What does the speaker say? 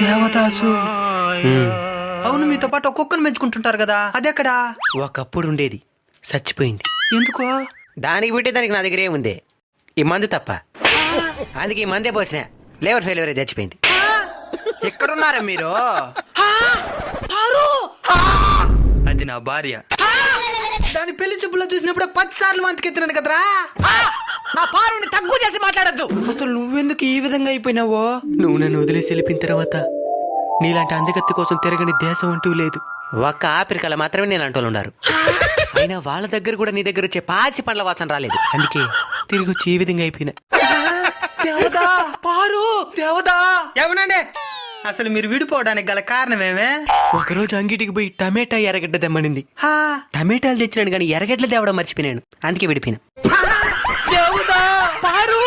దేవదాసు. అవును, మీతో పాటు ఒక్కొక్కరు పెంచుకుంటుంటారు కదా, అదెక్కడా? ఒకప్పుడు ఉండేది, చచ్చిపోయింది. ఎందుకో? దానికి బిట్టే దానికి నా దగ్గర ఏముంది, ఈ మందు తప్ప. అందుకే ఈ మందే పోసిన, లేవర్ ఫెయిల్యూర్ చచ్చిపోయింది. ఎక్కడున్నారా మీరు? అది నా భార్య. దాని పెళ్లి చూపులో చూసినప్పుడు 10 సార్లు వంతకెత్తినాను కదరా. నా పారుని తక్కువ చేసి మాట్లాడద్దు. అసలు నువ్వెందుకు ఈ విధంగా అయిపోయినావో? నువ్వు నన్ను వదిలేసి వెళ్ళిపోయిన తర్వాత నీలాంటి అందగత్తి కోసం తిరగని దేశం అంటూ లేదు. ఒక్క ఆఫ్రికాలో మాత్రమే నేను అంటూ ఉన్నారు. అయినా వాళ్ళ దగ్గర కూడా నీ దగ్గర వచ్చే పాచి పండ్ల వాసన రాలేదు. అందుకే తిరిగి వచ్చి ఈ విధంగా అయిపోయినా. దేవదా, పారు, దేవదా. ఏమనండి? అసలు మీరు విడిపోవడానికి గల కారణమేమే? ఒకరోజు అంగిటికి పోయి టమాటా ఎర్రగడ్డ తెమ్మనింది. టమాటాలు తెచ్చినాను కానీ ఎర్రగడ్డలు తేవడం మర్చిపోయినాను. అందుకే విడిపోయినా. దేవదా, పారు.